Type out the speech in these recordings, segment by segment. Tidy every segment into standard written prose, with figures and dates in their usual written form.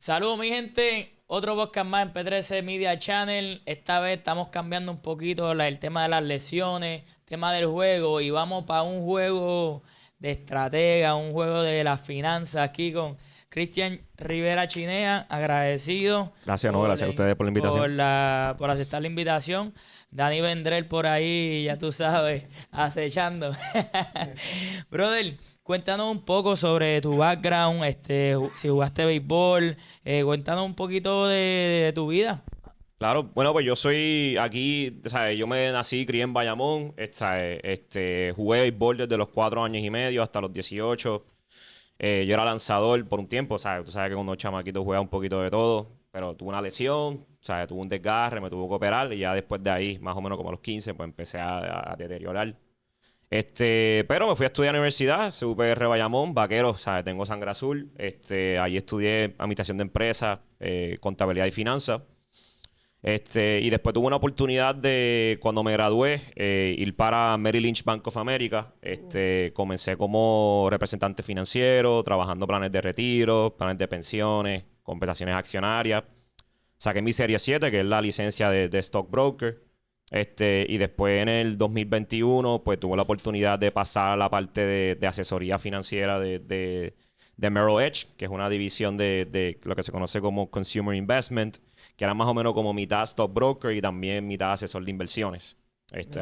Saludos, mi gente. Otro podcast más en P13 Media Channel. Esta vez estamos cambiando un poquito el tema de las lesiones, tema del juego, y vamos para un juego de estratega, un juego de las finanzas aquí con Cristian Rivera Chinea. Agradecido Gracias, no, gracias a ustedes por la invitación. por aceptar la invitación. Dani Vendrell por ahí, ya tú sabes, acechando. Brother, cuéntanos un poco sobre tu background, si jugaste béisbol, cuéntanos un poquito de tu vida. Claro, bueno, pues yo soy aquí, ¿sabes? Yo me nací, crié en Bayamón, jugué béisbol desde los 4 años y medio hasta los 18. Yo era lanzador por un tiempo, ¿sabes? Tú sabes que cuando chamaquito juega un poquito de todo, pero tuve una lesión, ¿sabes? Tuve un desgarre, me tuvo que operar y ya después de ahí, más o menos como a los 15, pues empecé a deteriorar. Pero me fui a estudiar a la universidad, CUPR Bayamón, vaquero, ¿sabes? Tengo sangre azul. Ahí estudié administración de empresas, contabilidad y finanzas. Y después tuve una oportunidad de, cuando me gradué, ir para Merrill Lynch Bank of America. Comencé como representante financiero, trabajando planes de retiro, planes de pensiones, compensaciones accionarias. Saqué mi Serie 7, que es la licencia de stockbroker. Y después en el 2021, pues tuve la oportunidad de pasar a la parte de asesoría financiera de Merrill Edge, que es una división de lo que se conoce como Consumer Investment, que era más o menos como mitad stockbroker y también mitad asesor de inversiones.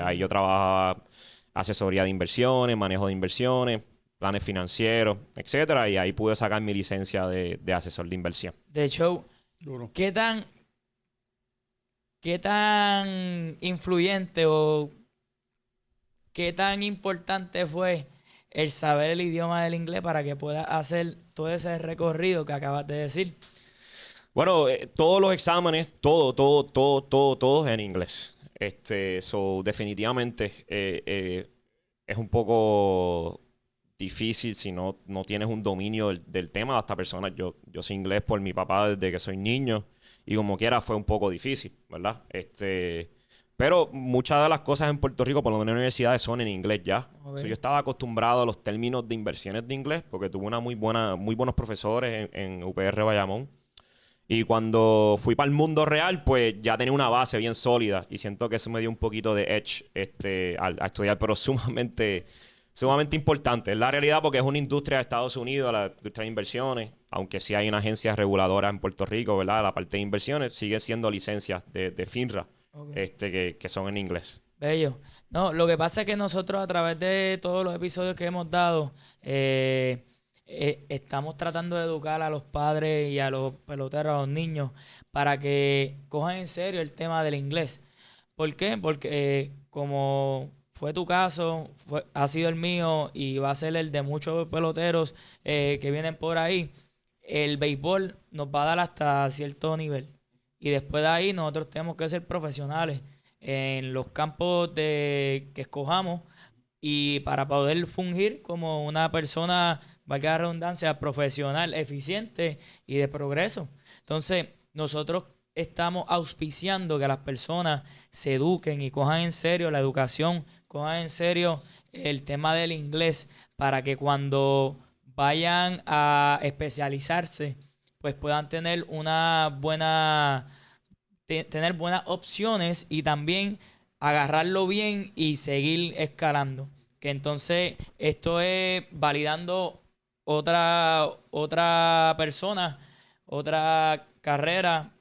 Ahí yo trabajaba asesoría de inversiones, manejo de inversiones, planes financieros, etcétera, y ahí pude sacar mi licencia de asesor de inversión. De hecho, Duro. ¿qué tan influyente o qué tan importante fue el saber el idioma del inglés para que puedas hacer todo ese recorrido que acabas de decir? Bueno, todos los exámenes, todo en inglés. Definitivamente es un poco difícil si no tienes un dominio del tema. Hasta personas, yo soy inglés por mi papá desde que soy niño y como quiera fue un poco difícil, ¿verdad? Pero muchas de las cosas en Puerto Rico, por lo menos en universidades, son en inglés ya. Ok. Yo estaba acostumbrado a los términos de inversiones de inglés porque tuve muy buenos profesores en UPR Bayamón. Y cuando fui para el mundo real, pues ya tenía una base bien sólida. Y siento que eso me dio un poquito de edge a estudiar, pero sumamente importante. Es la realidad porque es una industria de Estados Unidos, la industria de inversiones. Aunque sí hay una agencia reguladora en Puerto Rico, ¿verdad? La parte de inversiones sigue siendo licencias de FINRA, Ok. que son en inglés. Bello. No, lo que pasa es que nosotros a través de todos los episodios que hemos dado, estamos tratando de educar a los padres y a los peloteros, a los niños, para que cojan en serio el tema del inglés. ¿Por qué? Porque como fue tu caso, ha sido el mío y va a ser el de muchos peloteros que vienen por ahí, el béisbol nos va a dar hasta cierto nivel. Y después de ahí nosotros tenemos que ser profesionales en los campos que escojamos y para poder fungir como una persona, valga la redundancia, profesional, eficiente y de progreso. Entonces, nosotros estamos auspiciando que las personas se eduquen y cojan en serio la educación, cojan en serio el tema del inglés para que cuando vayan a especializarse, pues puedan tener tener buenas opciones y también agarrarlo bien y seguir escalando. Que entonces esto es validando otra persona, otra carrera,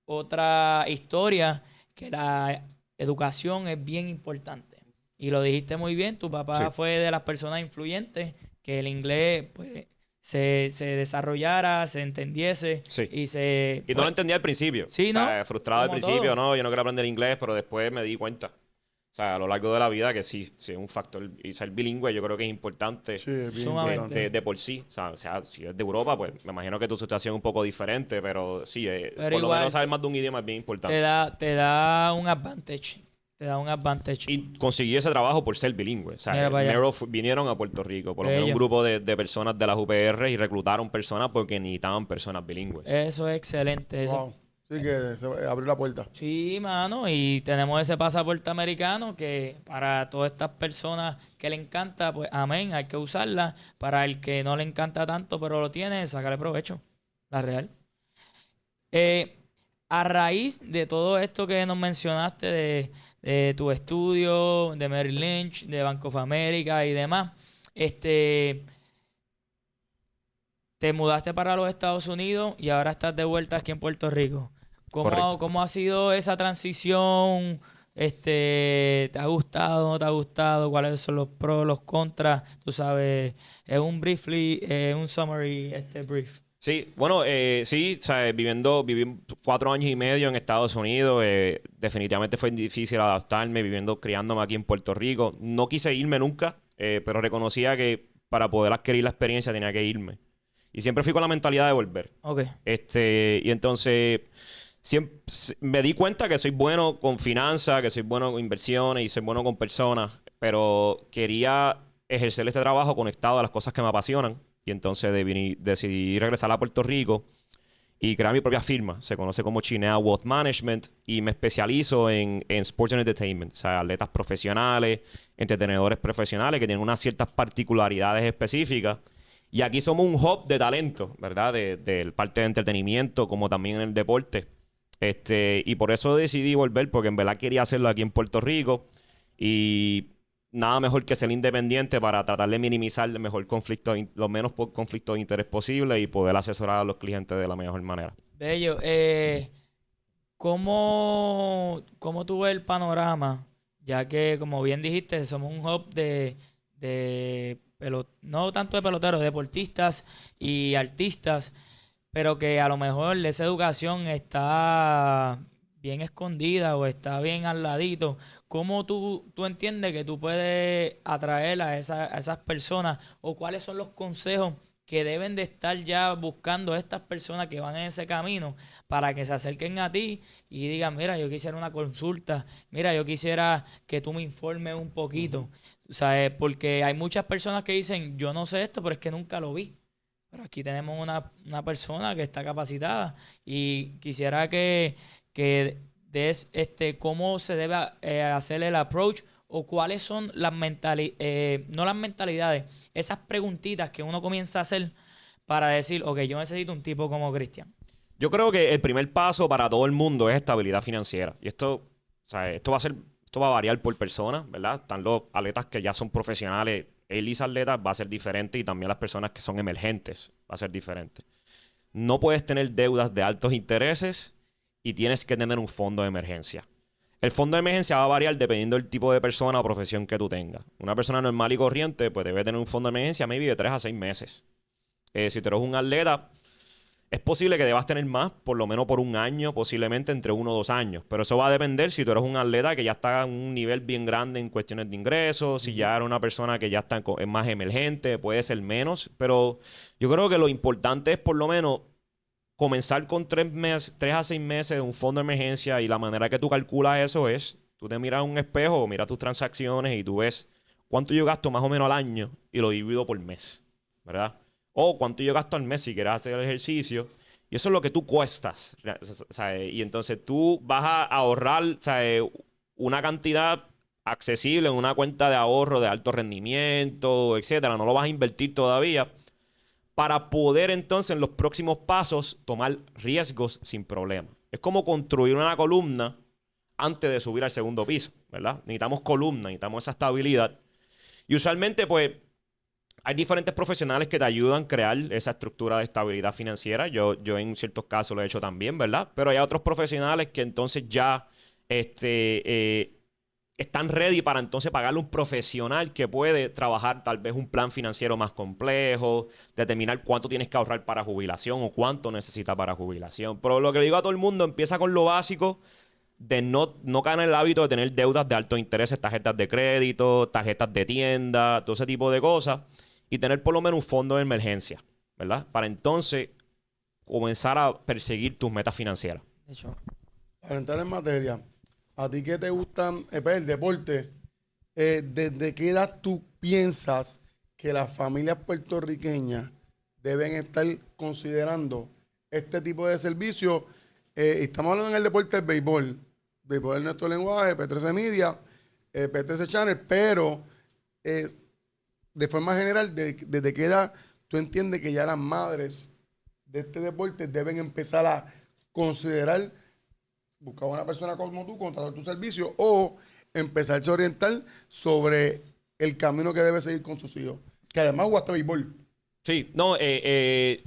otra historia, que la educación es bien importante. Y lo dijiste muy bien, tu Sí. papá fue de las personas influyentes, que el inglés pues se desarrollara, se entendiese Sí. y se... Y no lo Pues, entendía al principio. O sí, ¿no? sea, frustrado al Como principio, todo. no, yo no quiero aprender inglés, pero después me di cuenta. O sea, a lo largo de la vida que sí es un factor. Y ser bilingüe yo creo que es importante Sí, es bien Sumamente. importante. de por sí. O sea, si es de Europa, pues me imagino que tu situación es un poco diferente, pero sí, Pero por lo menos igual saber más de un idioma es bien te importante. da un advantage. Te da un advantage. Y conseguí ese trabajo por ser bilingüe. O sea, Mira para allá. Vinieron a Puerto Rico, por lo menos un Bello. grupo de personas de las UPR y reclutaron personas porque necesitaban personas bilingües. Eso es excelente. Eso. Wow. Sí, que se abrió la puerta. Sí, mano. Y tenemos ese pasaporte americano que para todas estas personas que le encanta, pues amén, hay que usarla. Para el que no le encanta tanto, pero lo tiene, sacarle provecho. La real. A raíz de todo esto que nos mencionaste, de tu estudio, de Merrill Lynch, de Bank of America y demás, te mudaste para los Estados Unidos y ahora estás de vuelta aquí en Puerto Rico. Correcto. ¿Cómo ha sido esa transición? ¿Te ha gustado, no te ha gustado? ¿Cuáles son los pros, los contras? Tú sabes, es un un summary, brief. Sí, bueno, sí, o sea, viví 4 años y medio en Estados Unidos. Definitivamente fue difícil adaptarme, criándome aquí en Puerto Rico. No quise irme nunca, pero reconocía que para poder adquirir la experiencia tenía que irme. Y siempre fui con la mentalidad de volver. Ok. Y entonces me di cuenta que soy bueno con finanzas, que soy bueno con inversiones y soy bueno con personas, pero quería ejercer este trabajo conectado a las cosas que me apasionan. Y entonces decidí regresar a Puerto Rico y crear mi propia firma. Se conoce como Chinea Wealth Management y me especializo en Sports and Entertainment. O sea, atletas profesionales, entretenedores profesionales que tienen unas ciertas particularidades específicas. Y aquí somos un hub de talento, ¿verdad? De parte de entretenimiento, como también en el deporte. Y por eso decidí volver, porque en verdad quería hacerlo aquí en Puerto Rico. Y nada mejor que ser independiente para tratar de minimizar los menos conflictos de interés posible y poder asesorar a los clientes de la mejor manera. Bello. ¿Cómo tú ves el panorama? Ya que, como bien dijiste, somos un hub no tanto de peloteros, deportistas y artistas, pero que a lo mejor esa educación está bien escondida o está bien al ladito. ¿Cómo tú entiendes que tú puedes atraer a esas personas o cuáles son los consejos que deben de estar ya buscando estas personas que van en ese camino para que se acerquen a ti y digan, mira, yo quisiera una consulta, mira, yo quisiera que tú me informes un poquito? O sea, porque hay muchas personas que dicen, yo no sé esto, pero es que nunca lo vi. Pero aquí tenemos una persona que está capacitada y quisiera que des cómo se debe hacer el approach o cuáles son no las mentalidades, esas preguntitas que uno comienza a hacer para decir, ok, yo necesito un tipo como Cristian. Yo creo que el primer paso para todo el mundo es estabilidad financiera. Y esto, o sea, esto va a variar por persona, ¿verdad? Están los atletas que ya son profesionales. Elite atletas va a ser diferente y también las personas que son emergentes va a ser diferente. No puedes tener deudas de altos intereses y tienes que tener un fondo de emergencia. El fondo de emergencia va a variar dependiendo del tipo de persona o profesión que tú tengas. Una persona normal y corriente pues debe tener un fondo de emergencia maybe de 3 a 6 meses. Si tú eres un atleta, es posible que debas tener más, por lo menos por un año, posiblemente entre 1 o 2 años. Pero eso va a depender si tú eres un atleta que ya está en un nivel bien grande en cuestiones de ingresos, si ya eres una persona que ya es más emergente, puede ser menos. Pero yo creo que lo importante es por lo menos comenzar con 3 a 6 meses de un fondo de emergencia y la manera que tú calculas eso es, tú te miras en un espejo, miras tus transacciones y tú ves cuánto yo gasto más o menos al año y lo divido por mes, ¿verdad? O cuánto yo gasto al mes si quieres hacer el ejercicio. Y eso es lo que tú cuestas, ¿sabes? Y entonces tú vas a ahorrar, ¿sabes?, una cantidad accesible en una cuenta de ahorro de alto rendimiento, etcétera. No lo vas a invertir todavía para poder entonces en los próximos pasos tomar riesgos sin problema. Es como construir una columna antes de subir al segundo piso, ¿verdad? Necesitamos columna, necesitamos esa estabilidad. Y usualmente, pues, hay diferentes profesionales que te ayudan a crear esa estructura de estabilidad financiera. Yo en ciertos casos lo he hecho también, ¿verdad? Pero hay otros profesionales que entonces ya están ready para entonces pagarle a un profesional que puede trabajar tal vez un plan financiero más complejo, determinar cuánto tienes que ahorrar para jubilación o cuánto necesitas para jubilación. Pero lo que le digo a todo el mundo, empieza con lo básico de no caer en el hábito de tener deudas de altos intereses, tarjetas de crédito, tarjetas de tienda, todo ese tipo de cosas, y tener por lo menos un fondo de emergencia, ¿verdad? Para entonces comenzar a perseguir tus metas financieras. De hecho, Para entrar en materia, ¿a ti qué te gusta el deporte? ¿Desde qué edad tú piensas que las familias puertorriqueñas deben estar considerando este tipo de servicio? Estamos hablando en el deporte del béisbol es nuestro lenguaje, P13 Media, P13 Channel, pero de forma general, ¿desde qué edad tú entiendes que ya las madres de este deporte deben empezar a considerar buscar una persona como tú, contratar tu servicio o empezarse a orientar sobre el camino que debe seguir con sus hijos? Que además jugaste béisbol. Sí, no, eso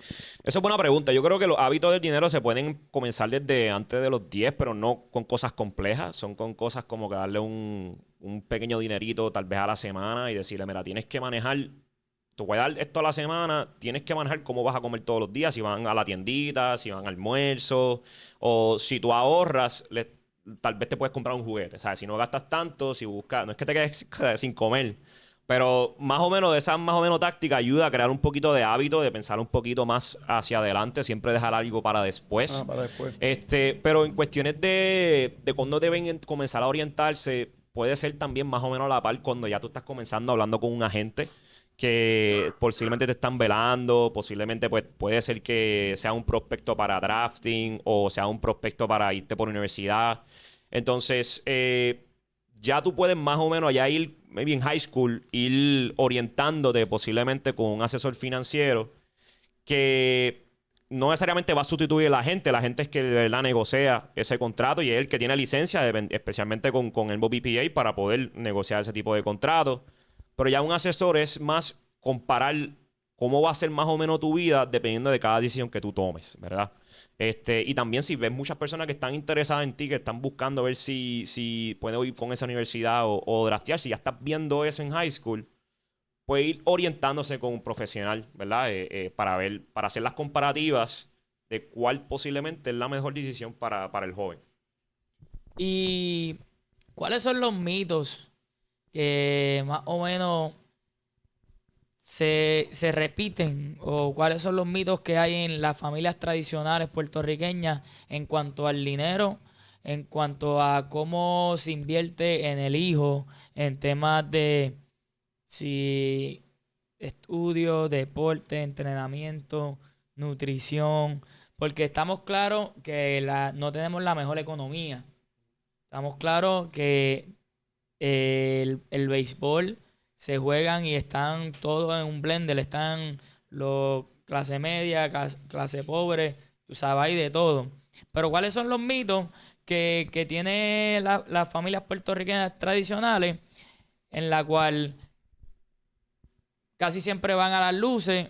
es buena pregunta. Yo creo que los hábitos del dinero se pueden comenzar desde antes de los 10, pero no con cosas complejas. Son con cosas como que darle un pequeño dinerito tal vez a la semana y decirle, mira, tienes que manejar, te voy a dar esto a la semana, tienes que manejar cómo vas a comer todos los días, si van a la tiendita, si van al almuerzo, o si tú ahorras, tal vez te puedes comprar un juguete, ¿sabes? Si no gastas tanto, si buscas, no es que te quedes sin comer. Pero más o menos, esa más o menos táctica ayuda a crear un poquito de hábito, de pensar un poquito más hacia adelante, siempre dejar algo para después. Para después. Pero en cuestiones de cuándo deben comenzar a orientarse, puede ser también más o menos a la par cuando ya tú estás comenzando hablando con un agente que posiblemente te están velando, posiblemente pues, puede ser que sea un prospecto para drafting o sea un prospecto para irte por universidad. Entonces, ya tú puedes más o menos allá ir, maybe en high school, ir orientándote posiblemente con un asesor financiero que no necesariamente va a sustituir a la gente. La gente es que de verdad negocia ese contrato y es el que tiene licencia, especialmente con el BPA, para poder negociar ese tipo de contratos. Pero ya un asesor es más comparar cómo va a ser más o menos tu vida dependiendo de cada decisión que tú tomes, ¿verdad? Y también si ves muchas personas que están interesadas en ti, que están buscando ver si pueden ir con esa universidad o draftear, si ya estás viendo eso en high school, puede ir orientándose con un profesional, ¿verdad? Para hacer las comparativas de cuál posiblemente es la mejor decisión para el joven. ¿Y cuáles son los mitos que más o menos se repiten, o cuáles son los mitos que hay en las familias tradicionales puertorriqueñas en cuanto al dinero, en cuanto a cómo se invierte en el hijo, en temas de si estudio, deporte, entrenamiento, nutrición? Porque estamos claros que no tenemos la mejor economía. Estamos claros que el béisbol se juegan y están todos en un blender. Están los clase media, clase pobre, tú sabes, hay de todo. Pero ¿cuáles son los mitos que tiene las familias puertorriqueñas tradicionales, en la cual casi siempre van a las luces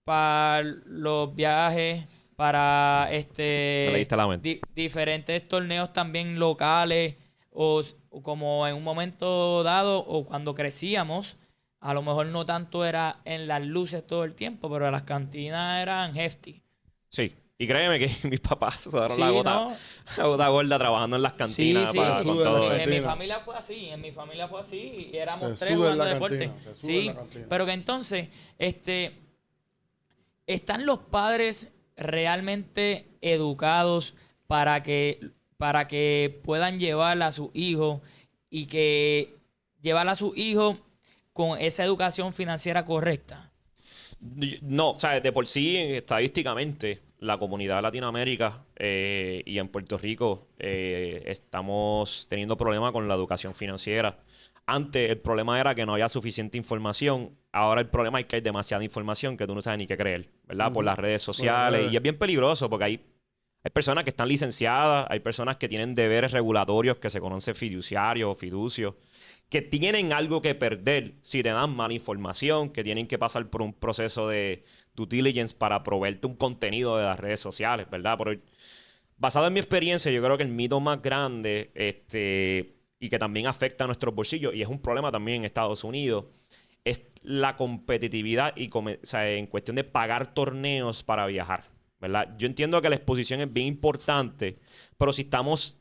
para los viajes, para Me leíste la mente. diferentes torneos también locales, o como en un momento dado, o cuando crecíamos, a lo mejor no tanto era en las luces todo el tiempo, pero las cantinas eran hefty. Sí. Y créeme que mis papás se daron Sí, la ¿no? gota gorda trabajando en las cantinas Sí, sí. con todo En En mi eso. familia fue así, y éramos Se tres sube en jugando la deporte. cantina, se sube en Sí, la cantina. pero que entonces, ¿están los padres realmente educados para que puedan llevar a sus hijos y que llevar a sus hijos con esa educación financiera correcta? No, o sea, de por sí, estadísticamente, la comunidad de Latinoamérica y en Puerto Rico estamos teniendo problemas con la educación financiera. Antes el problema era que no había suficiente información. Ahora el problema es que hay demasiada información que tú no sabes ni qué creer, ¿verdad? Por las redes sociales. redes. Y es bien peligroso porque hay personas que están licenciadas, hay personas que tienen deberes regulatorios que se conocen fiduciarios o fiducios, que tienen algo que perder si te dan mala información, que tienen que pasar por un proceso de due diligence para proveerte un contenido de las redes sociales, ¿verdad? Pero basado en mi experiencia, yo creo que el mito más grande y que también afecta a nuestros bolsillos, y es un problema también en Estados Unidos, es la competitividad o sea, en cuestión de pagar torneos para viajar, ¿verdad? Yo entiendo que la exposición es bien importante, pero si estamos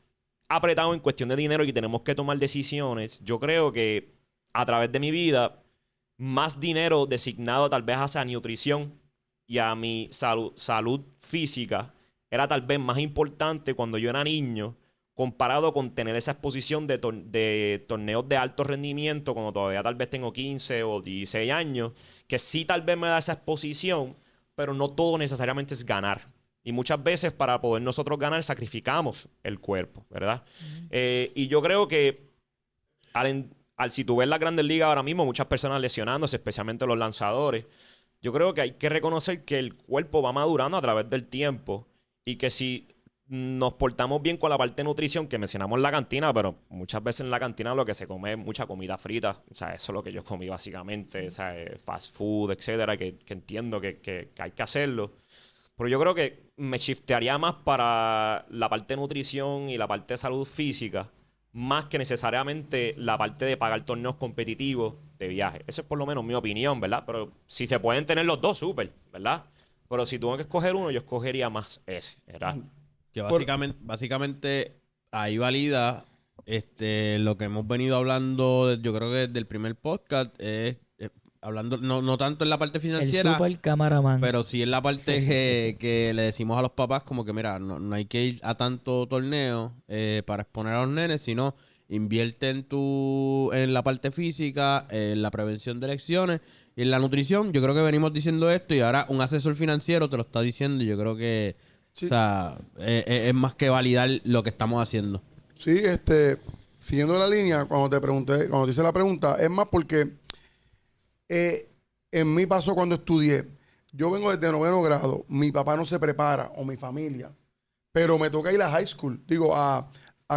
apretados en cuestión de dinero y tenemos que tomar decisiones, yo creo que a través de mi vida, más dinero designado tal vez hacia nutrición y a mi salud física era tal vez más importante cuando yo era niño, comparado con tener esa exposición de torneos de alto rendimiento cuando todavía tal vez tengo 15 o 16 años, que sí tal vez me da esa exposición, pero no todo necesariamente es ganar. Y muchas veces para poder nosotros ganar sacrificamos el cuerpo, ¿verdad? Y yo creo que si tú ves las Grandes Ligas ahora mismo, muchas personas lesionándose, especialmente los lanzadores, yo creo que hay que reconocer que el cuerpo va madurando a través del tiempo y que si nos portamos bien con la parte de nutrición que mencionamos en la cantina, pero muchas veces en la cantina lo que se come es mucha comida frita. O sea, eso es lo que yo comí básicamente. O sea, fast food, etcétera, que entiendo que hay que hacerlo. Pero yo creo que me shiftearía más para la parte de nutrición y la parte de salud física, más que necesariamente la parte de pagar torneos competitivos de viaje. Esa es por lo menos mi opinión, ¿verdad? Pero si se pueden tener los dos, súper, ¿verdad? Pero si tuve que escoger uno, yo escogería más ese, ¿verdad? Que básicamente ahí valida lo que hemos venido hablando, yo creo que desde el primer podcast, hablando no tanto en la parte El financiera, super camaraman. pero sí en la parte que le decimos a los papás como que mira, no hay que ir a tanto torneo para exponer a los nenes, sino invierte en la parte física, en la prevención de lesiones y en la nutrición. Yo creo que venimos diciendo esto y ahora un asesor financiero te lo está diciendo y yo creo que Sí. o sea, es más que validar lo que estamos haciendo. Sí, siguiendo la línea, cuando te hice la pregunta, es más porque en mi paso cuando estudié, yo vengo desde 9º grado, mi papá no se prepara, o mi familia, pero me toca ir a high school, digo, a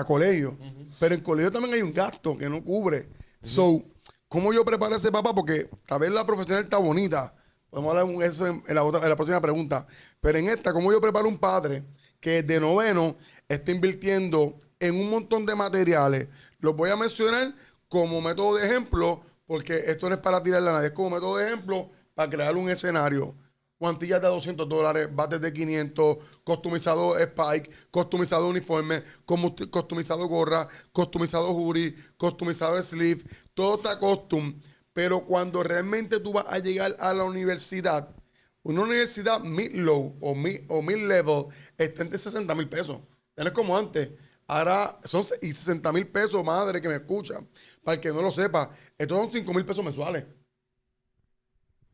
colegio. Pero en colegio también hay un gasto que no cubre. So, ¿cómo yo preparo a ese papá? Porque tal vez la profesional está bonita. Podemos hablar de eso en la próxima pregunta. Pero en esta, ¿cómo yo preparo un padre que de 9º está invirtiendo en un montón de materiales? Los voy a mencionar como método de ejemplo, porque esto no es para tirarle a nadie, es como método de ejemplo para crear un escenario. Guantillas de $200, bates de 500, customizado spike, customizado uniforme, customizado gorra, customizado hoodie, customizado sleeve, todo está custom. Pero cuando realmente tú vas a llegar a la universidad, una universidad mid-low o mid-level está entre 60 mil pesos. Ya no es como antes. Ahora son 60 mil pesos, madre que me escucha. Para el que no lo sepa, estos son 5 mil pesos mensuales.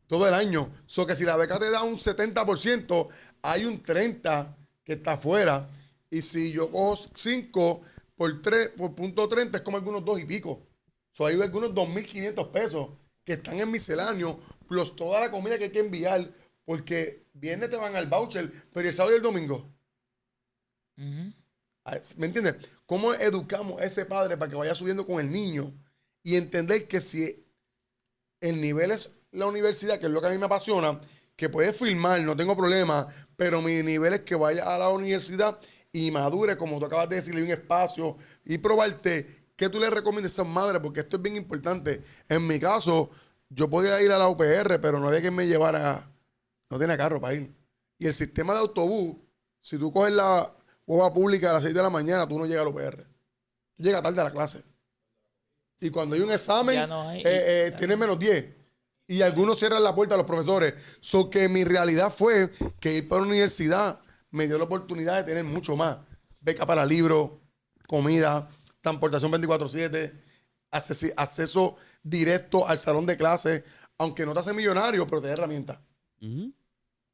Todo el año. So que si la beca te da un 70%, hay un 30% que está afuera. Y si yo cojo 5 por 3, por punto 30, es como algunos 2 y pico. So hay algunos 2.500 pesos que están en misceláneo, plus toda la comida que hay que enviar, porque viernes te van al voucher, pero ¿y el sábado y el domingo? ¿Me entiendes? ¿Cómo educamos a ese padre para que vaya subiendo con el niño? Y entender que si el nivel es la universidad, que es lo que a mí me apasiona, que puedes filmar, no tengo problema, pero mi nivel es que vaya a la universidad y madure, como tú acabas de decirle, un espacio y probarte. ¿Qué tú le recomiendas a esas madres? Porque esto es bien importante. En mi caso, yo podía ir a la UPR, pero no había quien me llevara. No tenía carro para ir. Y el sistema de autobús, si tú coges la guagua pública a las 6 de la mañana, tú no llegas a la UPR. Tú llegas tarde a la clase. Y cuando hay un examen, Ya no hay. tienes menos 10. Y algunos cierran la puerta a los profesores. So que mi realidad fue que ir para la universidad me dio la oportunidad de tener mucho más. Beca para libros, comida, transportación 24/7, acceso directo al salón de clases, aunque no te hace millonario, pero te da herramientas.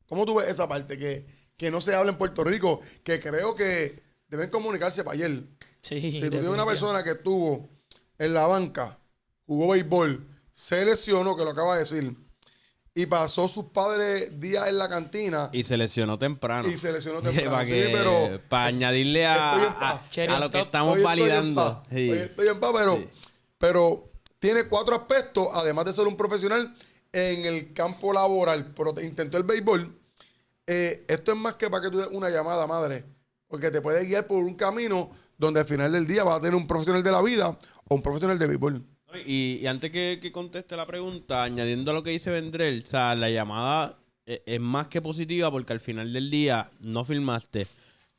¿Cómo tú ves esa parte que no se habla en Puerto Rico? Que creo que deben comunicarse para ayer. Sí, Si tú tienes una persona que estuvo en la banca, jugó béisbol, se lesionó, que lo acaba de decir, y pasó sus padres días en la cantina. Y se lesionó temprano. Para pero para añadirle a lo que estamos validando. Estoy en paz, pero tiene 4 aspectos, además de ser un profesional en el campo laboral, pero intentó el béisbol. Esto es más que para que tú des una llamada, madre, porque te puede guiar por un camino donde al final del día vas a tener un profesional de la vida o un profesional de béisbol. Y antes que conteste la pregunta, añadiendo a lo que dice Vendrell, o sea, la llamada es más que positiva porque al final del día no filmaste.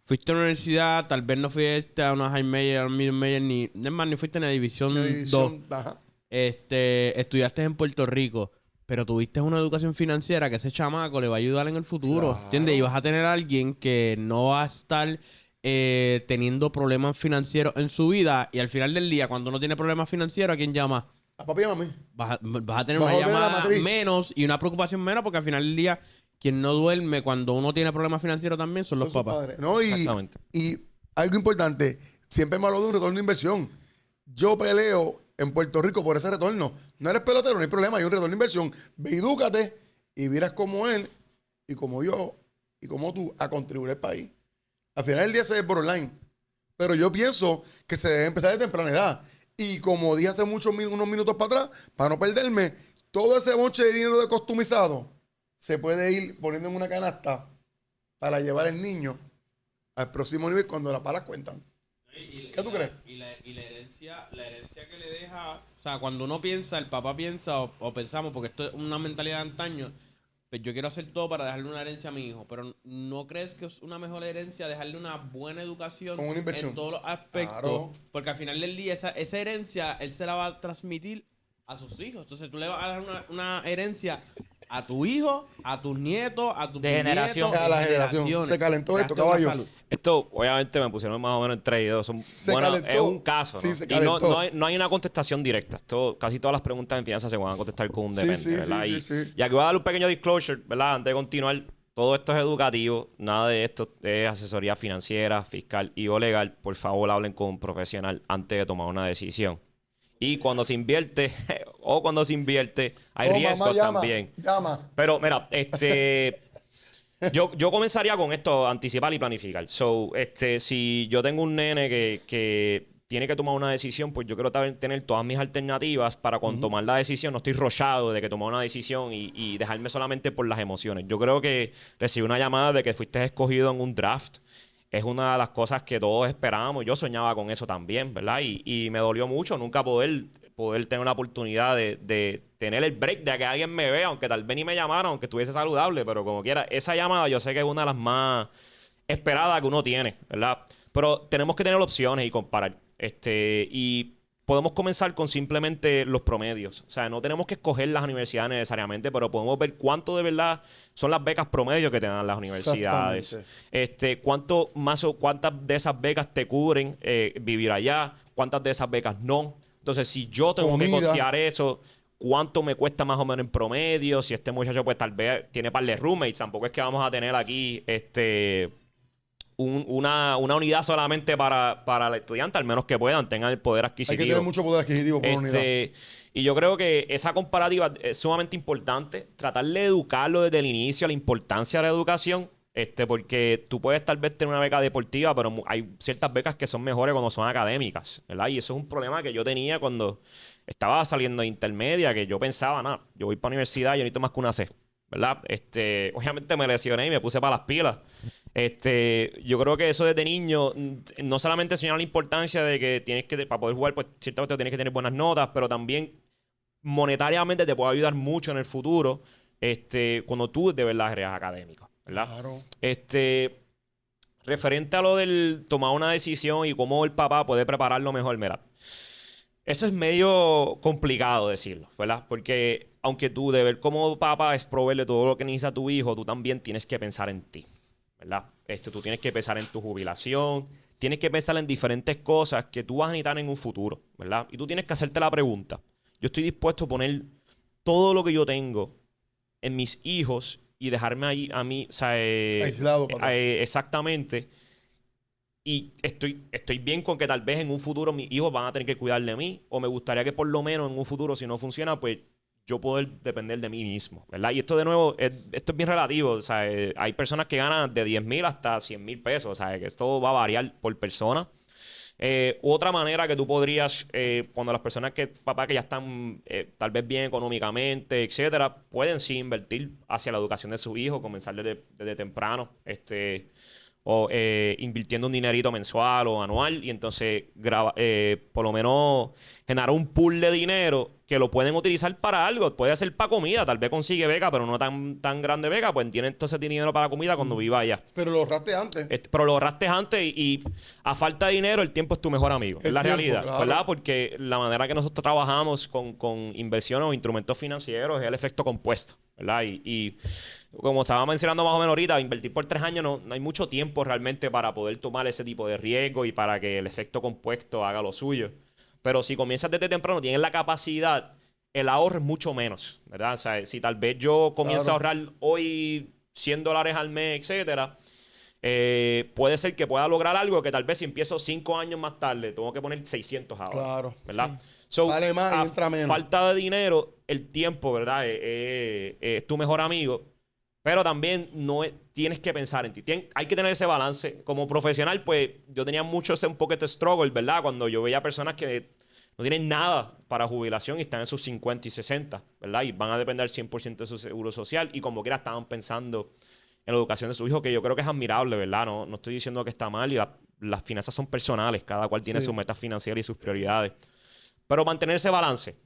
Fuiste a la universidad, tal vez no fuiste a una high major, a un middle major, ni fuiste a la división 2. Ajá. Estudiaste en Puerto Rico, pero tuviste una educación financiera que ese chamaco le va a ayudar en el futuro, Claro. ¿entiendes? Y vas a tener a alguien que no va a estar teniendo problemas financieros en su vida y al final del día, cuando no tiene problemas financieros, ¿a quién llama? A papi y a mami. Vas a tener Vas una a volver a la llamada matriz. menos y una preocupación menos porque al final del día, quien no duerme cuando uno tiene problemas financieros también son los Son sus papás. padres. No, Exactamente. y algo importante, siempre me habló de un retorno de inversión. Yo peleo en Puerto Rico por ese retorno. No eres pelotero, no hay problema, hay un retorno de inversión. Ve y edúcate y miras como él y como yo y como tú a contribuir al país. Al final del día se ve por online. Pero yo pienso que se debe empezar de temprana edad. Y como dije hace unos minutos para atrás, para no perderme, todo ese bonche de dinero de customizado se puede ir poniendo en una canasta para llevar al niño al próximo nivel cuando las palas cuentan. ¿Qué tú crees? Y la herencia que le deja, o sea, cuando uno piensa, el papá piensa o pensamos, porque esto es una mentalidad de antaño, pues yo quiero hacer todo para dejarle una herencia a mi hijo, pero ¿no crees que es una mejor herencia dejarle una buena educación Con una inversión. en todos los aspectos? Claro. Porque al final del día esa herencia él se la va a transmitir a sus hijos. Entonces tú le vas a dar una herencia a tu hijo, a tus nietos, a tus De generación. bisnietos, A la de generación. generaciones. Se calentó esto, Gaste una caballo. salud. Esto, obviamente, me pusieron más o menos entre ellos. Bueno, calentó. es un caso, ¿no? Sí, se Y no, calentó. no hay una contestación directa. Casi todas las preguntas en finanzas se van a contestar con un Sí, depende, sí, ¿verdad? sí, y, sí, sí. y aquí voy a dar un pequeño disclosure, ¿verdad? Antes de continuar. Todo esto es educativo. Nada de esto es asesoría financiera, fiscal y o legal. Por favor, hablen con un profesional antes de tomar una decisión. Y cuando se invierte, hay Oh, riesgos mamá, llama, también. llama. Pero mira, yo comenzaría con esto, anticipar y planificar. So, si yo tengo un nene que tiene que tomar una decisión, pues yo quiero tener todas mis alternativas para cuando tomar la decisión no estoy rochado de que tomar una decisión y dejarme solamente por las emociones. Yo creo que recibí una llamada de que fuiste escogido en un draft. Es una de las cosas que todos esperábamos. Yo soñaba con eso también, ¿verdad? Y me dolió mucho nunca poder tener una oportunidad de tener el break, de que alguien me vea, aunque tal vez ni me llamara, aunque estuviese saludable, pero como quiera, esa llamada yo sé que es una de las más esperadas que uno tiene, ¿verdad? Pero tenemos que tener opciones y comparar. Y podemos comenzar con simplemente los promedios. O sea, no tenemos que escoger las universidades necesariamente, pero podemos ver cuánto de verdad son las becas promedio que te dan las universidades. ¿Cuántas de esas becas te cubren vivir allá? ¿Cuántas de esas becas no? Entonces, si yo tengo que Comida. costear eso, ¿cuánto me cuesta más o menos en promedio? Si este muchacho, pues tal vez tiene par de roommates. Tampoco es que vamos a tener aquí una unidad solamente para el estudiante, al menos que puedan, tengan el poder Hay adquisitivo. que tener mucho poder adquisitivo por unidad. Y yo creo que esa comparativa es sumamente importante. Tratar de educarlo desde el inicio, la importancia de la educación. Porque tú puedes tal vez tener una beca deportiva, pero hay ciertas becas que son mejores cuando son académicas, ¿verdad? Y eso es un problema que yo tenía cuando estaba saliendo de intermedia, que yo pensaba, nada, yo voy para la universidad, yo necesito más que una C, ¿verdad? Obviamente me lesioné y me puse para las pilas. Yo creo que eso desde niño, no solamente enseñar la importancia de que tienes que, para poder jugar, pues ciertamente tienes que tener buenas notas, pero también monetariamente te puede ayudar mucho en el futuro, cuando tú de verdad eres académico, ¿verdad? Claro. Referente a lo del tomar una decisión y cómo el papá puede prepararlo mejor, mira, eso es medio complicado decirlo, ¿verdad? Porque aunque tu deber como papá es proveerle todo lo que necesita tu hijo, tú también tienes que pensar en ti, ¿verdad? Tú tienes que pensar en tu jubilación, tienes que pensar en diferentes cosas que tú vas a necesitar en un futuro, ¿verdad? Y tú tienes que hacerte la pregunta, yo estoy dispuesto a poner todo lo que yo tengo en mis hijos y dejarme ahí a mí, o sea, Aislado, papá. exactamente. Y estoy bien con que tal vez en un futuro mis hijos van a tener que cuidar de mí, o me gustaría que por lo menos en un futuro, si no funciona, pues yo poder depender de mí mismo, ¿verdad? Y esto de nuevo, esto es bien relativo, o sea, hay personas que ganan de 10,000 hasta 100,000 pesos, o sea, que esto va a variar por persona. Otra manera que tú podrías, cuando las personas papá, que ya están tal vez bien económicamente, etcétera, pueden sí invertir hacia la educación de su hijo, comenzar desde temprano, o invirtiendo un dinerito mensual o anual, y entonces por lo menos generar un pool de dinero que lo pueden utilizar para algo. Puede ser para comida, tal vez consigue beca, pero no tan grande beca, pues tiene entonces dinero para comida cuando viva allá. Pero lo ahorraste antes. Pero lo ahorraste antes y a falta de dinero el tiempo es tu mejor amigo. Es la tiempo, realidad, claro. ¿verdad? Porque la manera que nosotros trabajamos con inversiones o instrumentos financieros es el efecto compuesto, ¿verdad? Y como estaba mencionando más o menos ahorita, invertir por 3 años no hay mucho tiempo realmente para poder tomar ese tipo de riesgo y para que el efecto compuesto haga lo suyo. Pero si comienzas desde temprano, tienes la capacidad, el ahorro es mucho menos, ¿verdad? O sea, si tal vez yo comienzo a ahorrar hoy $100 al mes, etcétera, puede ser que pueda lograr algo que tal vez si empiezo 5 años más tarde, tengo que poner 600 ahora. Claro. ¿Verdad? Sí. So, Sale más y entra menos. falta de dinero, el tiempo, ¿verdad? Es tu mejor amigo. Pero también tienes que pensar en ti. Hay que tener ese balance. Como profesional, pues yo tenía mucho un poquito de struggle, ¿verdad? Cuando yo veía personas que no tienen nada para jubilación y están en sus 50 y 60, ¿verdad? Y van a depender 100% de su seguro social y como quiera estaban pensando en la educación de su hijo, que yo creo que es admirable, ¿verdad? No estoy diciendo que está mal y las finanzas son personales. Cada cual tiene sus metas financieras y sus prioridades. Pero mantener ese balance.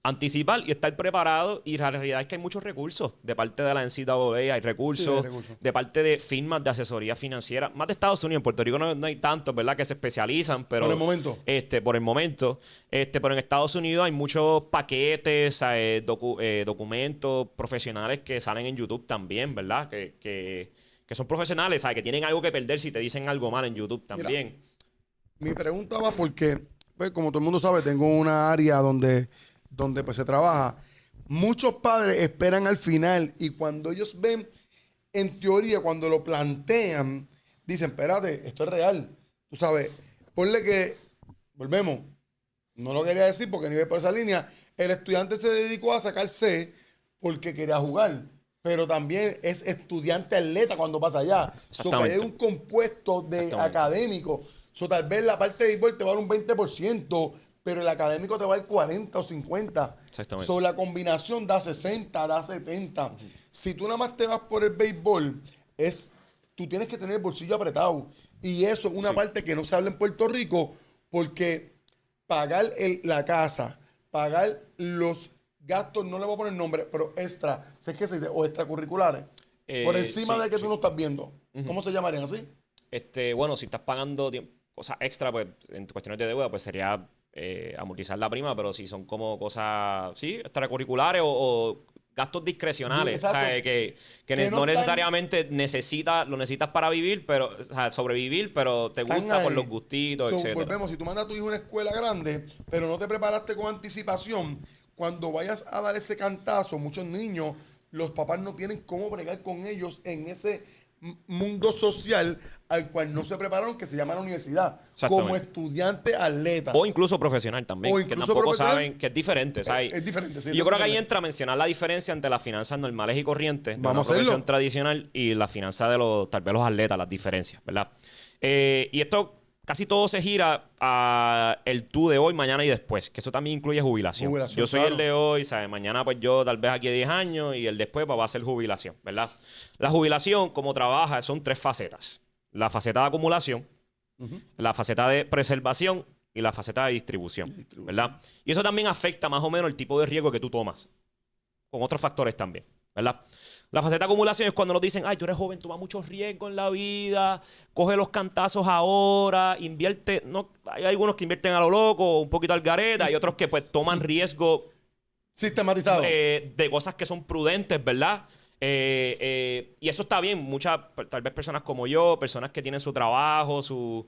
Anticipar y estar preparado. Y la realidad es que hay muchos recursos. De parte de la NCAA hay recursos. De parte de firmas de asesoría financiera. Más de Estados Unidos. En Puerto Rico no hay tantos, ¿verdad? Que se especializan. Pero, por el momento. Por el momento. Pero en Estados Unidos hay muchos paquetes, documentos profesionales que salen en YouTube también, ¿verdad? Que son profesionales, ¿sabes? Que tienen algo que perder si te dicen algo mal en YouTube también. Mira, mi pregunta va porque, pues, como todo el mundo sabe, tengo una área donde pues se trabaja. Muchos padres esperan al final y cuando ellos ven, en teoría, cuando lo plantean, dicen, espérate, esto es real. Tú sabes, ponle que, volvemos, no lo quería decir porque no iba por esa línea, el estudiante se dedicó a sacar C porque quería jugar, pero también es estudiante atleta cuando pasa allá. So, que hay un compuesto de académico. So, tal vez la parte de béisbol te va a dar un 20%, pero el académico te va a dar 40 o 50. Exactamente. So, la combinación da 60, da 70. Si tú nada más te vas por el béisbol, tú tienes que tener el bolsillo apretado. Y eso es una parte que no se habla en Puerto Rico, porque pagar la casa, pagar los gastos, no le voy a poner nombre, pero extra, sé que se dice, o extracurriculares, por encima de que tú no estás viendo. ¿Cómo se llamarían así? Bueno, si estás pagando cosas extra, pues en cuestiones de deuda, pues sería amortizar la prima, pero si son como cosas, extracurriculares o gastos discrecionales, o sea, que no necesariamente lo necesitas para vivir, pero, o sea, sobrevivir, pero te gusta por los gustitos, etc. Volvemos, si tú mandas a tu hijo a una escuela grande, pero no te preparaste con anticipación, cuando vayas a dar ese cantazo, muchos niños, los papás no tienen cómo bregar con ellos en ese mundo social al cual no se prepararon, que se llama la universidad, como estudiante atleta. O incluso profesional también, que tampoco saben que es diferente. ¿Sabes? Es diferente, sí. Y yo creo que ahí entra a mencionar la diferencia entre las finanzas normales y corrientes, de una profesión tradicional, y la finanza de tal vez los atletas, las diferencias, ¿verdad? Y esto casi todo se gira a el tú de hoy, mañana y después, que eso también incluye jubilación. Yo soy el de hoy, ¿sabes? Mañana pues yo tal vez aquí a 10 años y el después pues, va a ser jubilación, ¿verdad? La jubilación, como trabaja, son 3 facetas. La faceta de acumulación, la faceta de preservación y la faceta de distribución, ¿verdad? Y eso también afecta más o menos el tipo de riesgo que tú tomas, con otros factores también, ¿verdad? La faceta de acumulación es cuando nos dicen, ay, tú eres joven, toma muchos riesgos en la vida, coge los cantazos ahora, invierte. No, hay algunos que invierten a lo loco, un poquito al gareta, hay otros que pues toman riesgo sistematizado de cosas que son prudentes, ¿verdad? Y eso está bien. Muchas, tal vez personas como yo, personas que tienen su trabajo, su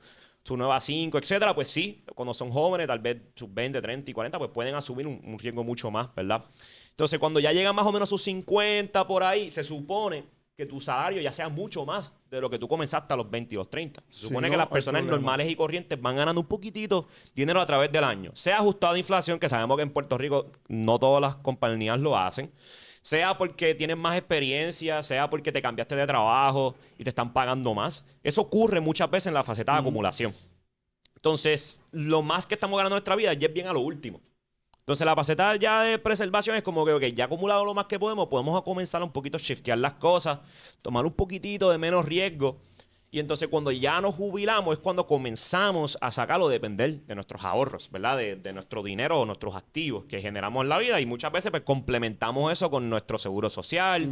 9 a 5, etcétera, pues sí, cuando son jóvenes, tal vez sus 20, 30 y 40, pues pueden asumir un riesgo mucho más, ¿verdad? Entonces, cuando ya llegan más o menos sus 50 por ahí, se supone que tu salario ya sea mucho más de lo que tú comenzaste a los 20 y los 30. Se supone que las personas normales y corrientes van ganando un poquitito dinero a través del año. Sea ajustado a inflación, que sabemos que en Puerto Rico no todas las compañías lo hacen. Sea porque tienes más experiencia, sea porque te cambiaste de trabajo y te están pagando más. Eso ocurre muchas veces en la faceta de acumulación. Entonces, lo más que estamos ganando en nuestra vida ya es bien a lo último. Entonces, la faceta ya de preservación es como que ya acumulado lo más que podemos a comenzar un poquito a shiftear las cosas, tomar un poquitito de menos riesgo. Y entonces, cuando ya nos jubilamos, es cuando comenzamos a sacarlo, depender de nuestros ahorros, ¿verdad? De nuestro dinero o nuestros activos que generamos en la vida. Y muchas veces, pues, complementamos eso con nuestro seguro social,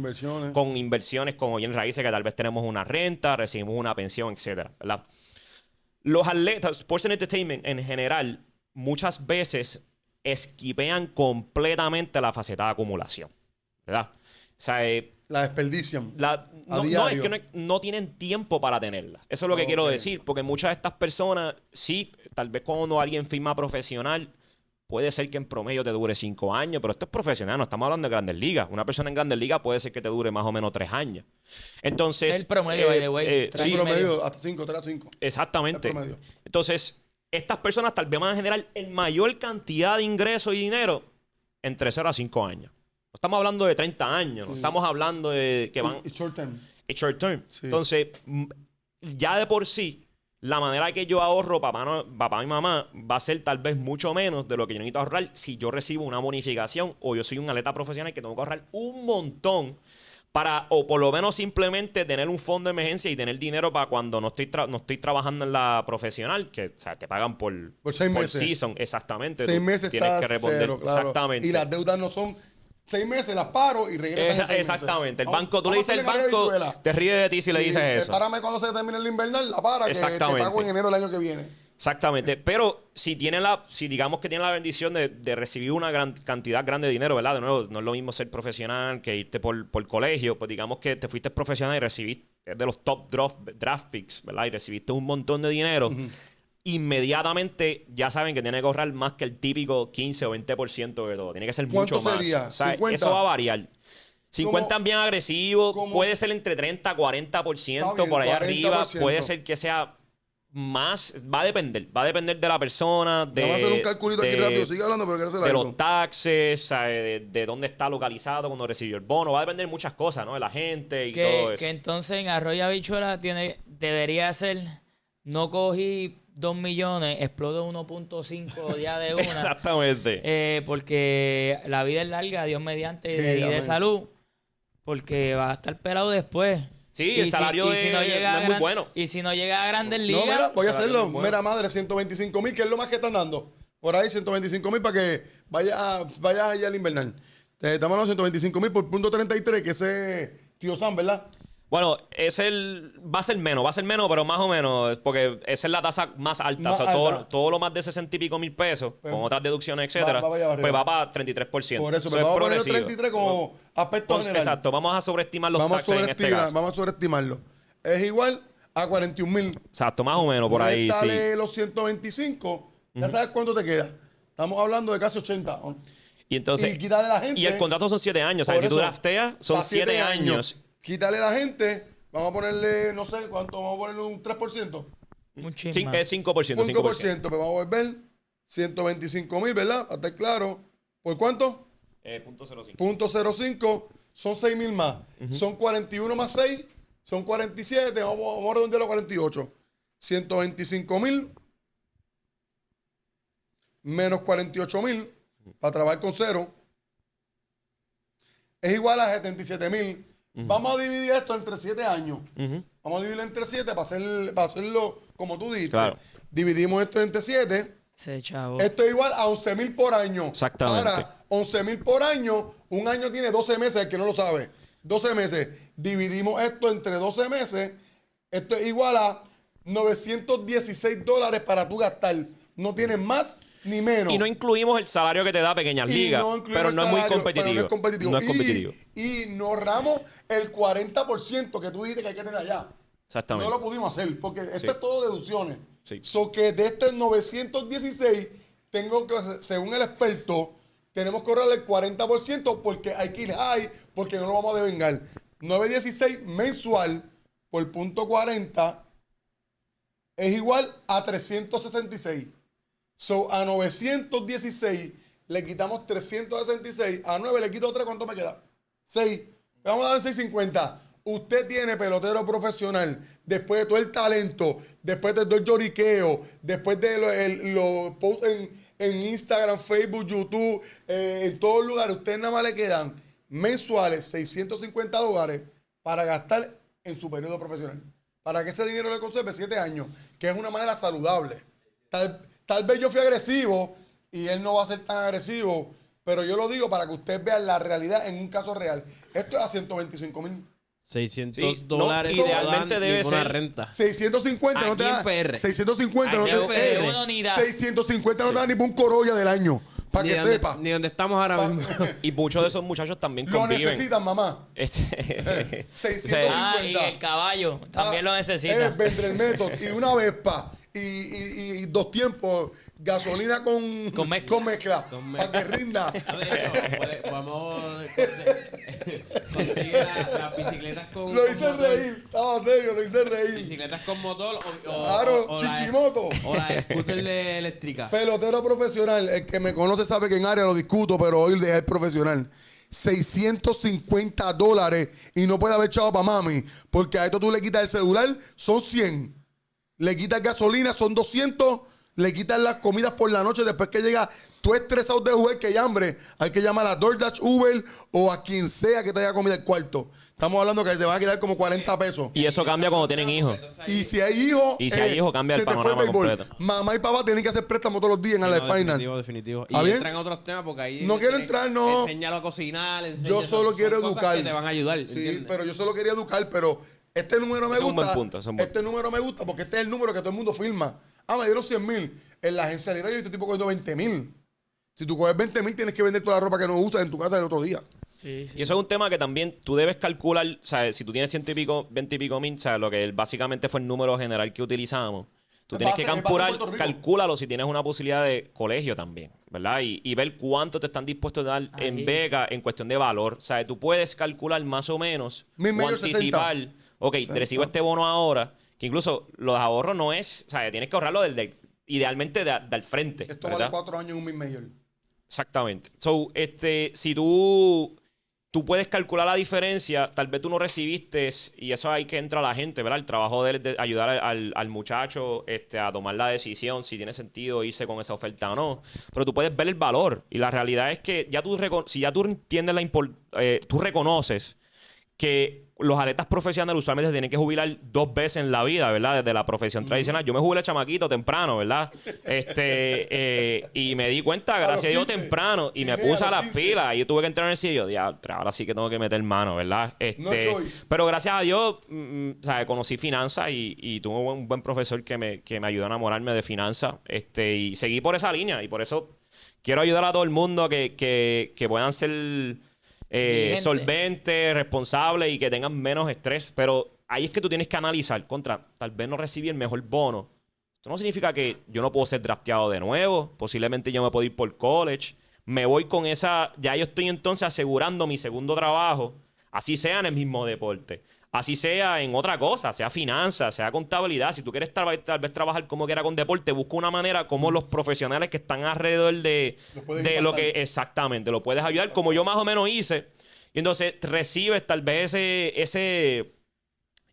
con inversiones como bienes raíces, que tal vez tenemos una renta, recibimos una pensión, etcétera, ¿verdad? Los atletas, Sports and Entertainment en general, muchas veces esquipean completamente la faceta de acumulación, ¿verdad? O sea, la desperdician. No, es que no tienen tiempo para tenerla. Eso es lo que quiero decir, porque muchas de estas personas, sí, tal vez cuando alguien firma profesional, puede ser que en promedio te dure 5 años, pero esto es profesional, no estamos hablando de Grandes Ligas. Una persona en Grandes Ligas puede ser que te dure más o menos 3 años. Entonces... Es el promedio, by the way. Sí, promedio, hasta 5, 3 a 5. Exactamente. Entonces, estas personas tal vez van a generar el mayor cantidad de ingresos y dinero entre 0 a 5 años. No estamos hablando de 30 años, no estamos hablando de que van... It's short term. It's short term. Sí. Entonces, ya de por sí, la manera que yo ahorro papá y mamá va a ser tal vez mucho menos de lo que yo necesito ahorrar si yo recibo una bonificación o yo soy un atleta profesional que tengo que ahorrar un montón para, o por lo menos simplemente tener un fondo de emergencia y tener dinero para cuando no estoy trabajando en la profesional, que o sea, te pagan por 6 meses. season, exactamente. 6 Tú meses tienes está que responder. cero, claro. Exactamente. Y las deudas no son 6 meses, las paro y regresan en 6 meses. Exactamente. El Vamos- banco, tú le vamos a dices al hacerle banco, Venezuela. te ríe de ti si le Sí, dices eso. Párame cuando se termine el invernal, la para, que te Exactamente. pago en enero del año que viene. Exactamente. Pero si digamos que tiene la bendición de recibir una gran cantidad grande de dinero, ¿verdad? De nuevo, no es lo mismo ser profesional que irte por colegio. Pues digamos que te fuiste profesional y recibiste de los top draft picks, ¿verdad? Y recibiste un montón de dinero. Inmediatamente ya saben que tiene que ahorrar más que el típico 15 o 20% de todo. Tiene que ser ¿Cuánto mucho más. sería? O sea, 50. eso va a variar. 50 ¿Cómo? bien agresivo, ¿Cómo? puede ser entre 30 40% Está bien, por allá 40%. arriba, puede ser que sea más, va a depender de la persona, Vamos a hacer un calculito aquí rápido. Sigue hablando, pero quiero hacer de algo. los taxes, de dónde está localizado cuando recibió el bono, va a depender de muchas cosas, ¿no? De la gente y todo Que, eso. que entonces en Arroyo Habichuela debería ser, no cogí 2 millones, exploto 1.5 ya de una. Exactamente. Porque la vida es larga, Dios mediante, Sí, y de amén. salud. Porque va a estar pelado después. Sí, Y el si- salario y si no llega a es muy bueno. Y si no llega a Grandes No, Ligas, mira, voy a salario hacerlo. muy bueno. Mira, madre, 125,000, que es lo más que están dando. Por ahí, 125,000 para que vaya allá al invernal. Estamos hablando de 125,000 por punto 33, que ese es Tío Sam, ¿verdad? Bueno, va a ser menos, pero más o menos, porque esa es la tasa más alta. Más O sea, alta. todo lo más de 60 y pico mil pesos, Pues, con otras deducciones, etcétera, va allá arriba. pues va para 33%. Por eso, es pero vamos a poner progresivo. 33 como aspecto Entonces, general. exacto, vamos a sobreestimar los Vamos a taxes en este caso. vamos a sobreestimarlo. Es igual a 41,000. Exacto, más o menos por ahí, sí. Dale los 125, ya sabes cuánto te queda. Estamos hablando de casi 80. Y entonces, y quitarle a la gente. y el contrato son 7 años. O sea, Por si tú eso, drafteas, son a 7 años. Quítale a la gente, vamos a ponerle, no sé cuánto, vamos a ponerle un 3%. un chin Es más. 5%. 5%, pues vamos a volver 125,000, ¿verdad? Para estar claro. ¿Por cuánto? Punto 05. Punto 05, son 6,000 más. Son 41 más 6, son 47, vamos a redondearlo a 48. 125,000 menos 48,000 para trabajar con cero es igual a 77,000. Vamos a dividir esto entre 7 años. Vamos a dividirlo entre 7 para hacerlo como tú dijiste. Claro. Dividimos esto entre 7. Ese chavo. Esto es igual a 11,000 por año. Exactamente. Ahora, 11,000 por año, un año tiene 12 meses, el que no lo sabe. 12 meses. Dividimos esto entre 12 meses. Esto es igual a $916 para tú gastar. No tienes más ni menos. Y no incluimos el salario que te da Pequeñas Y Ligas, no incluimos pero no el es muy salario, competitivo. pero no es competitivo. No es competitivo. Y nos ahorramos el 40% que tú dijiste que hay que tener allá. Exactamente. No lo pudimos hacer porque esto Sí. es todo deducciones. Sí. So que de este 916, tengo que, según el experto, tenemos que ahorrarle el 40% porque hay que ir high, porque no lo vamos a devengar. 916 mensual por punto 40 es igual a 366. So a 916 le quitamos 366. A 9 le quito 3, ¿cuánto me queda? 6. Vamos a darle 650. Usted tiene pelotero profesional, después de todo el talento, después de todo el lloriqueo, después de los posts en Instagram, Facebook, YouTube, en todos lugares, ustedes nada más le quedan mensuales $650 para gastar en su periodo profesional. Para que ese dinero le conserve 7 años, que es una manera saludable. Tal vez yo fui agresivo y él no va a ser tan agresivo, pero yo lo digo para que ustedes vean la realidad en un caso real. Esto es a 125,000. $600 Sí, no, no, idealmente dan debe ninguna ser renta. 650 no Aquí te da. en PR. 650 no Aquí te en da. PR. Una unidad. 650 no te da ni por un Corolla del año. Para que sepa. Ni donde estamos ahora mismo. Y muchos de esos muchachos también Lo conviven. necesitan, mamá. 650. Y el caballo también lo necesita. Vendre el método. Y una Vespa. Y 2 tiempos. Gasolina con mezcla. Con Para que mezcla. rinda. De hecho, podemos conseguir las bicicletas con Lo hice motor. reír. Estaba serio, lo hice reír. Bicicletas con motor Claro, o chichimoto. O la scooter eléctrica. Pelotero profesional. El que me conoce sabe que en área lo discuto, pero hoy dejé el profesional. $650 y no puede haber chavo para mami, porque a esto tú le quitas el celular, son 100. Le quitas gasolina, son 200. Le quitas las comidas por la noche después que llega tú estresado de jugar que hay hambre. Hay que llamar a DoorDash, Uber o a quien sea que te haya comida el cuarto. Estamos hablando que te van a quedar como 40 pesos. Y eso cambia cuando tienen hijos. Y si hay hijos, cambia el se te fue panorama béisbol. completo. Mamá y papá tienen que hacer préstamos todos los días en la final. Definitivo. Y ¿Está bien? entran otros temas porque ahí... No quiero entrar, no. Enseñar a cocinar, Yo solo quiero cosas educar. que te van a ayudar, Sí, ¿entiendes? pero yo solo quería educar, pero este número me Ese es un gusta. buen punto, ese es un buen Este número me gusta porque este es el número que todo el mundo firma. Ah, me dieron 100,000. En la agencia libre yo este tipo cogiendo 20,000. Si tú coges 20,000, tienes que vender toda la ropa que no usas en tu casa el otro día. Sí, sí. Y eso es un tema que también tú debes calcular, ¿sabes? Si tú tienes 100 y pico, 20 y pico mil, ¿sabes? Lo que básicamente fue el número general que utilizamos. Tú tienes que calcular, calcúlalo si tienes una posibilidad de colegio también, ¿verdad? Y ver cuánto te están dispuestos a dar en beca en cuestión de valor. O sea, tú puedes calcular más o menos o anticipar, 60. ok, te recibo este bono ahora, que incluso los ahorros no es, o sea, tienes que ahorrarlo idealmente del frente. Esto ¿verdad? vale 4 años en un mid-major. Exactamente. So, si tú puedes calcular la diferencia, tal vez tú no recibiste, y eso hay que entrar a la gente, ¿verdad? El trabajo de ayudar al muchacho a tomar la decisión, si tiene sentido irse con esa oferta o no. Pero tú puedes ver el valor. Y la realidad es que si ya tú entiendes tú reconoces que los atletas profesionales usualmente se tienen que jubilar 2 veces en la vida, ¿verdad? Desde la profesión tradicional. Yo me jubilé chamaquito temprano, ¿verdad? Y me di cuenta, gracias a Dios, temprano. Y me puse a las pilas. Y yo tuve que entrar en el sitio. Diablo, ahora sí que tengo que meter mano, ¿verdad? No choice. Pero gracias a Dios, ¿sabes? Conocí finanzas y tuve un buen profesor que me ayudó a enamorarme de finanzas. Y seguí por esa línea. Y por eso quiero ayudar a todo el mundo que puedan ser... solvente, responsable y que tengan menos estrés. Pero ahí es que tú tienes que analizar tal vez no recibí el mejor bono. Esto no significa que yo no puedo ser drafteado de nuevo. Posiblemente yo me puedo ir por college. Me voy con esa... Ya yo estoy entonces asegurando mi segundo trabajo. Así sea en el mismo deporte. Así sea en otra cosa, sea finanzas, sea contabilidad. Si tú quieres tal vez trabajar como quiera con deporte, busca una manera como los profesionales que están alrededor de lo que exactamente lo puedes ayudar, como yo más o menos hice. Y entonces recibes tal vez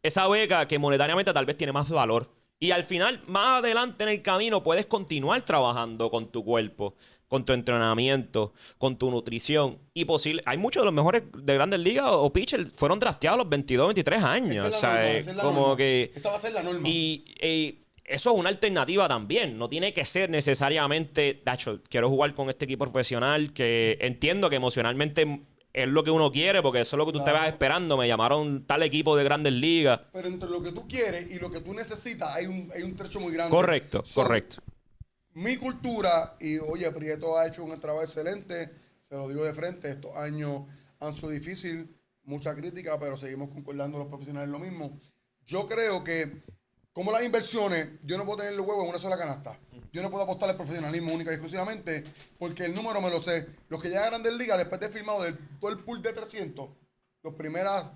esa beca que monetariamente tal vez tiene más valor. Y al final, más adelante en el camino, puedes continuar trabajando con tu cuerpo, con tu entrenamiento, con tu nutrición. Y hay muchos de los mejores de Grandes Ligas o pitchers fueron drafteados a los 22, 23 años. Esa es la norma. Esa va a ser la norma. Y eso es una alternativa también. No tiene que ser necesariamente, Dacho, quiero jugar con este equipo profesional, que entiendo que emocionalmente es lo que uno quiere, porque eso es lo que tú te vas esperando. Me llamaron tal equipo de Grandes Ligas. Pero entre lo que tú quieres y lo que tú necesitas hay un trecho muy grande. Correcto, correcto. Mi cultura, y oye, Prieto ha hecho un trabajo excelente, se lo digo de frente, estos años han sido difíciles, mucha crítica, pero seguimos concordando los profesionales lo mismo. Yo creo que, como las inversiones, yo no puedo tener los huevos en una sola canasta. Yo no puedo apostar al profesionalismo única y exclusivamente porque el número me lo sé. Los que llegan a Grandes Ligas, después de firmado todo el pool de 300, los primeras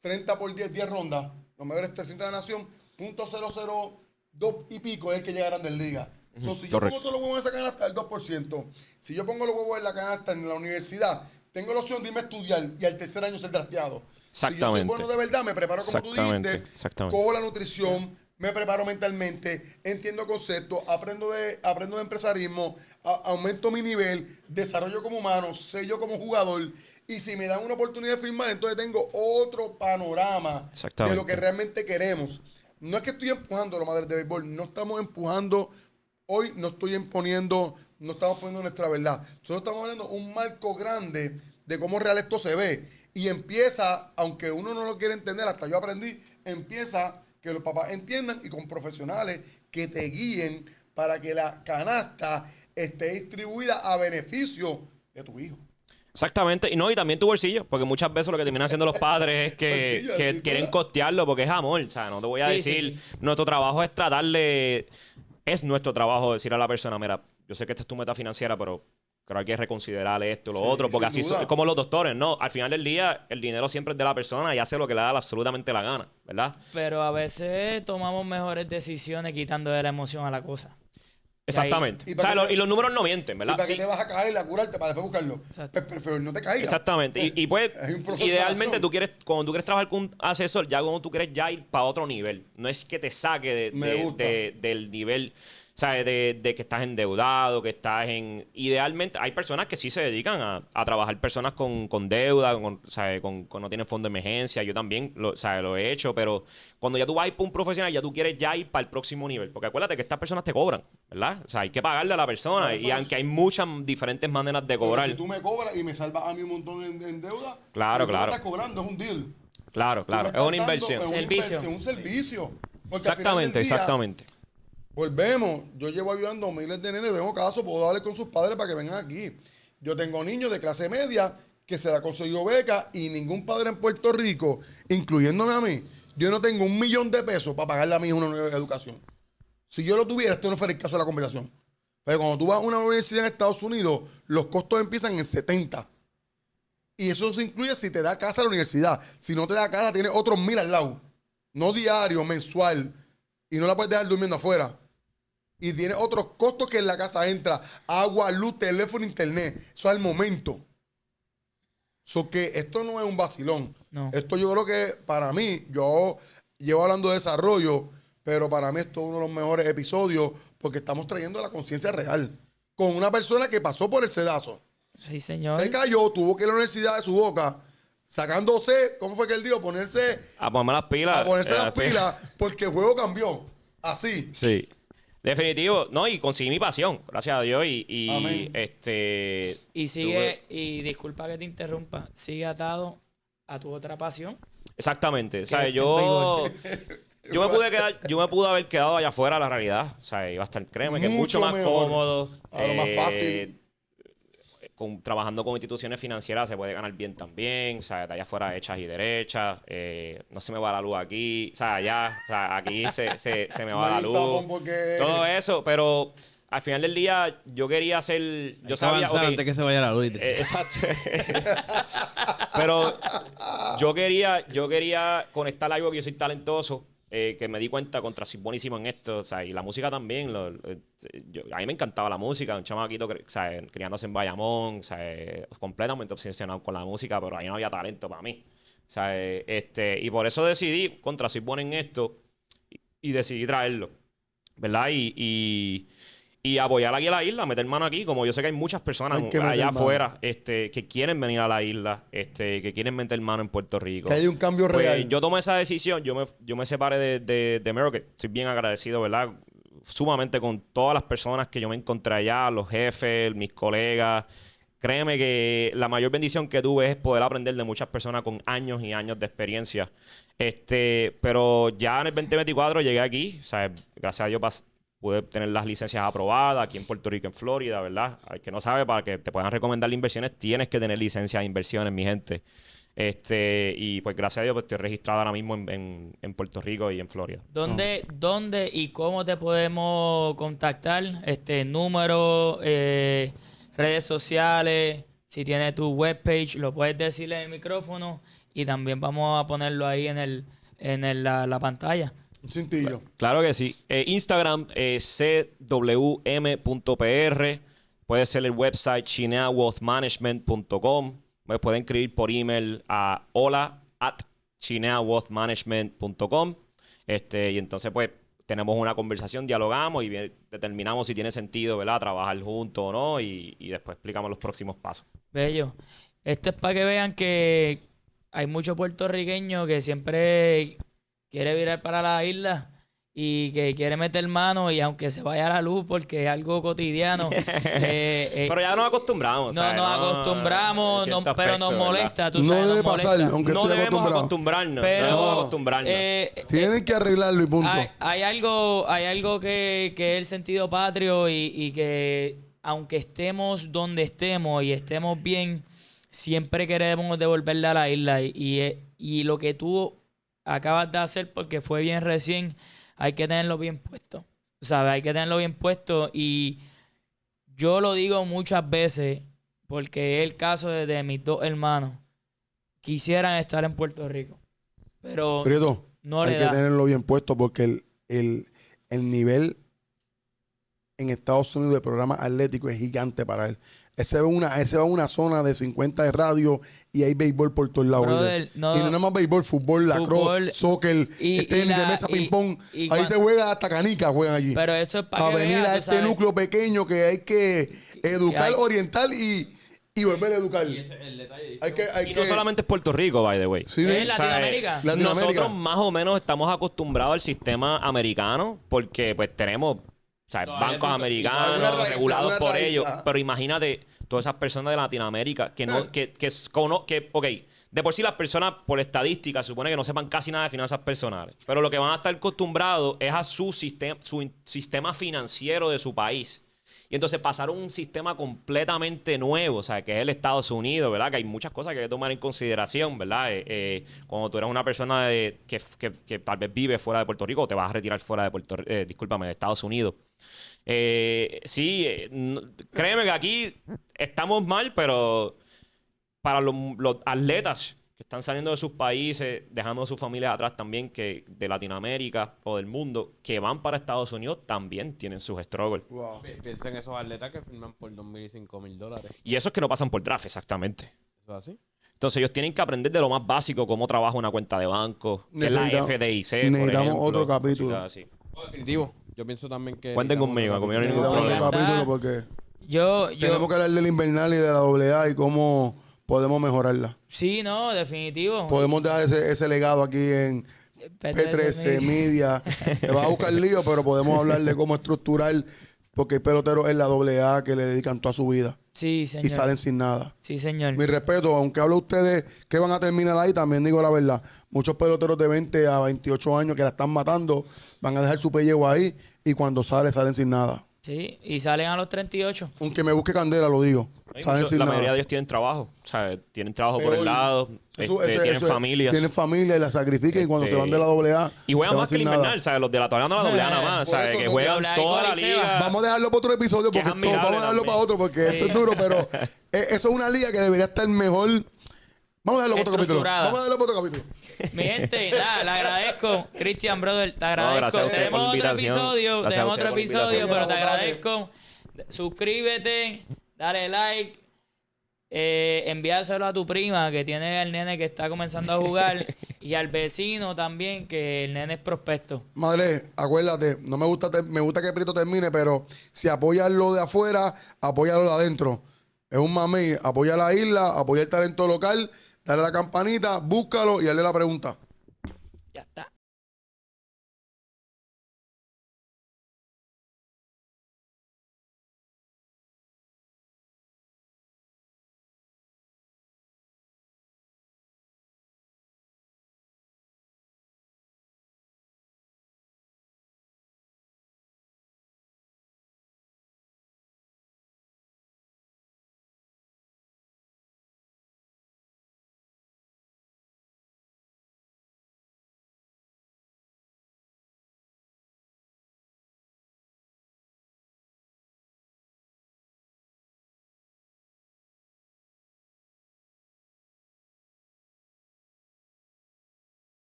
30 por 10 rondas, los mejores 300 de la nación, .002 y pico es el que llega a Grandes Ligas. Si yo pongo todos los huevos en esa canasta, el 2%. Si yo pongo los huevos en la canasta en la universidad, tengo la opción de irme a estudiar y al tercer año ser drafteado. Si yo soy bueno de verdad, me preparo como tú dijiste, cojo la nutrición, me preparo mentalmente, entiendo conceptos, aprendo de empresarismo, aumento mi nivel, desarrollo como humano, sé yo como jugador. Y si me dan una oportunidad de firmar, entonces tengo otro panorama de lo que realmente queremos. No es que estoy empujando a los madres de béisbol, no estamos empujando. Hoy no estoy imponiendo, no estamos poniendo nuestra verdad. Nosotros estamos hablando de un marco grande de cómo real esto se ve. Y empieza, aunque uno no lo quiere entender, hasta yo aprendí, empieza que los papás entiendan y con profesionales que te guíen para que la canasta esté distribuida a beneficio de tu hijo. Exactamente. Y también tu bolsillo, porque muchas veces lo que terminan haciendo los padres es que quieren costearlo porque es amor. O sea, no te voy a decir, nuestro trabajo es es nuestro trabajo decir a la persona, mira, yo sé que esta es tu meta financiera, pero creo que hay que reconsiderar esto, lo otro, porque así es como los doctores, ¿no? Al final del día, el dinero siempre es de la persona y hace lo que le da absolutamente la gana, ¿verdad? Pero a veces tomamos mejores decisiones quitando de la emoción a la cosa. Exactamente. Y O sea, para que- y los números no mienten, ¿Y ¿verdad? para qué Sí. te vas a caer a curarte para después buscarlo? Exacto. Pues prefiero no te caigas. Exactamente. Y pues, Hay un proceso de idealmente sanación. cuando tú quieres trabajar con un asesor, ya cuando tú quieres ya ir para otro nivel. No es que te saque Me gusta. del nivel, ¿sabes? De que estás endeudado, que estás en... Idealmente, hay personas que sí se dedican a trabajar personas con deuda, ¿sabes? Con no tienen fondo de emergencia. Yo también, ¿sabes? Lo he hecho, pero cuando ya tú vas a ir para un profesional, ya tú quieres ya ir para el próximo nivel. Porque acuérdate que estas personas te cobran, ¿verdad? O sea, hay que pagarle a la persona. Claro, Y pero aunque hay muchas diferentes maneras de Pero cobrar... si tú me cobras y me salvas a mí un montón en deuda, Claro, pues tú me claro. estás cobrando, es un deal. Claro, Tú me claro. Es estás una dando inversión. una Servicio. inversión, un servicio. Porque al final Exactamente, del día, exactamente. volvemos. Yo llevo ayudando a miles de nenes, tengo casos, puedo darle con sus padres para que vengan aquí. Yo tengo niños de clase media que se la consiguió beca y ningún padre en Puerto Rico, incluyéndome a mí, yo no tengo $1,000,000 para pagarle a mi hija una nueva educación. Si yo lo tuviera, esto no fuera el caso de la conversación. Pero cuando tú vas a una universidad en Estados Unidos, los costos empiezan en 70. Y eso se incluye si te da casa a la universidad. Si no te da casa, tienes otros 1,000 al lado. No diario, mensual. Y no la puedes dejar durmiendo afuera. Y tiene otros costos que en la casa entra. Agua, luz, teléfono, internet. Eso es al momento. So que esto no es un vacilón. No. Esto yo creo que para mí, yo llevo hablando de desarrollo, pero para mí esto es uno de los mejores episodios porque estamos trayendo la conciencia real. Con una persona que pasó por el sedazo. Sí, señor. Se cayó, tuvo que ir a la universidad de su boca, sacándose, ¿cómo fue que él dijo? Ponerse A ponerme las pilas. a ponerse las pues. pilas porque el juego cambió. Así. Sí. Definitivo. No, y conseguí mi pasión, gracias a Dios. Y Amén. Y sigue, y disculpa que te interrumpa, sigue atado a tu otra pasión. Exactamente. O sea, es yo me pude haber quedado allá afuera, la realidad. O sea, iba a estar, créeme, que es mucho Mucho más mejor. cómodo. A lo más fácil. Trabajando con instituciones financieras se puede ganar bien también. O sea, de allá afuera hechas y derechas. No se me va la luz aquí. O sea, allá, o sea, aquí se me va No la hay un luz. tapón porque- Todo eso, pero al final del día yo quería hacer... Yo sabía... Avanzar ok, antes que se vaya la luz. exacto. Pero yo quería conectar algo que yo soy talentoso, que me di cuenta contra soy buenísimo en esto, o sea, y la música también. A mí me encantaba la música, un chamaquito o sea, criándose en Bayamón, o sea, completamente obsesionado con la música, pero ahí no había talento para mí. O sea, y por eso decidí, contra soy bueno en esto, y decidí traerlo, ¿verdad? Y apoyar aquí a la isla, meter mano aquí, como yo sé que hay muchas personas Hay que meter allá mano. afuera que quieren venir a la isla, que quieren meter mano en Puerto Rico. Que hay un cambio Pues, real. yo tomé esa decisión, yo me separé de Mero, que estoy bien agradecido, ¿verdad? Sumamente con todas las personas que yo me encontré allá, los jefes, mis colegas. Créeme que la mayor bendición que tuve es poder aprender de muchas personas con años y años de experiencia. Pero ya en el 2024 llegué aquí, o sea, gracias a Dios pude tener las licencias aprobadas aquí en Puerto Rico, en Florida, ¿verdad? Al que no sabe, para que te puedan recomendar inversiones, tienes que tener licencia de inversiones, mi gente. Y pues gracias a Dios pues, estoy registrado ahora mismo en Puerto Rico y en Florida. ¿Dónde y cómo te podemos contactar? Número, redes sociales, si tienes tu webpage, lo puedes decir en el micrófono y también vamos a ponerlo ahí en la pantalla. Un cintillo. Claro que sí. Instagram cwm.pr. Puede ser el website chineawealthmanagement.com. Me pueden escribir por email a hola@chineawealthmanagement.com. Y entonces pues tenemos una conversación, dialogamos y determinamos si tiene sentido, ¿verdad? Trabajar juntos o no y después explicamos los próximos pasos. Bello. Esto es para que vean que hay muchos puertorriqueños que siempre quiere virar para la isla y que quiere meter mano y aunque se vaya la luz porque es algo cotidiano. Pero ya nos acostumbramos. No ¿sabes? nos acostumbramos, en cierto pero aspecto, nos ¿verdad? molesta, tú No sabes, debe nos molesta. pasar, aunque No esté debemos acostumbrado. acostumbrarnos. Pero, no debemos acostumbrarnos. Tienen que arreglarlo y punto. Hay algo que es el sentido patrio y que aunque estemos donde estemos y estemos bien, siempre queremos devolverle a la isla. Y lo que tú acabas de hacer, porque fue bien recién, hay que tenerlo bien puesto. ¿Sabes? Hay que tenerlo bien puesto. Y yo lo digo muchas veces, porque es el caso de mis dos hermanos. Quisieran estar en Puerto Rico, pero Prieto, no hay le que da. tenerlo bien puesto porque el nivel en Estados Unidos de programa atlético es gigante para él. Él se va a una zona de 50 de radio y hay béisbol por todos lados. Brother, no. Y no nada más béisbol, fútbol, lacrosse, soccer, tenis de mesa, ping-pong. Ahí se juega hasta canica, juegan allí. Pero esto es para a que venir veas, a tú este sabes. núcleo pequeño que hay que educar, orientar y volver a educar. Y no solamente es Puerto Rico, by the way. Sí, Es sí. Latinoamérica. Nosotros más o menos estamos acostumbrados al sistema americano porque pues tenemos bancos americanos alguna raíz, regulados alguna por raíz, ellos. ajá. Pero imagínate todas esas personas de Latinoamérica que no, ok, de por sí las personas por estadística se supone que no sepan casi nada de finanzas personales. Pero lo que van a estar acostumbrados es a su sistema financiero de su país. Y entonces pasaron un sistema completamente nuevo, o sea, que es el Estados Unidos, ¿verdad? Que hay muchas cosas que hay que tomar en consideración, ¿verdad? Cuando tú eres una persona que tal vez vive fuera de Puerto Rico o te vas a retirar fuera de de Estados Unidos. Créeme que aquí estamos mal, pero para los atletas que están saliendo de sus países, dejando a sus familias atrás también, que de Latinoamérica o del mundo, que van para Estados Unidos, también tienen sus struggles. Wow. Piensa en esos atletas que firman por $2,000 y $5,000. Y esos que no pasan por draft, exactamente. ¿Eso es así? Entonces ellos tienen que aprender de lo más básico, cómo trabaja una cuenta de banco, que es la FDIC, por necesitamos ejemplo, otro capítulo. cositas así. Definitivo. Yo pienso también que... Cuenten conmigo, conmigo no hay ningún Necesitamos problema. otro capítulo porque Yo, tenemos que hablar del invernal y de la AA y cómo podemos mejorarla. sí, no, definitivo. Podemos dejar ese legado aquí en P13 Media. Te va a buscar lío, pero podemos hablar de cómo estructurar, porque hay peloteros en la AA que le dedican toda su vida Sí, y señor. salen sin nada. Sí, señor. Mi respeto, aunque hablo ustedes que van a terminar ahí, también digo la verdad. Muchos peloteros de 20 a 28 años que la están matando van a dejar su pellejo ahí y cuando salen sin nada. Sí, y salen a los 38. Aunque me busque candela, lo digo. Salen sin La nada. mayoría de ellos tienen trabajo. O sea, tienen trabajo por Peor. el lado. Tienen familias. Tienen familia y la sacrifican y cuando se van de la AA. Y juegan se van más que el sin invernal, nada. ¿sabes? Los de la toalla no la doblea nada más, Por ¿sabes? eso Que no juegan te- toda la Habla de liga. Vamos a dejarlo para otro episodio Que porque es admirable vamos a dejarlo también. para otro porque esto es duro, pero eso es una liga que debería estar mejor. Vamos a dejarlo para otro capítulo. Estructurada. Vamos a dejarlo para otro capítulo. Mi gente, nada, le agradezco. Cristian, brother, te agradezco. gracias a ustedes por Tenemos la otro invitación. episodio, Gracias a tenemos ustedes otro por la episodio, invitación. pero te Mira, agradezco. Suscríbete, dale like, envíaselo a tu prima que tiene el nene que está comenzando a jugar y al vecino también que el nene es prospecto. Madre, acuérdate, no me gusta, me gusta que Prieto termine, pero si apoyas lo de afuera, apóyalo de adentro. Es un mamey, apoya la isla, apoya el talento local, dale a la campanita, búscalo y hazle la pregunta. Ya está.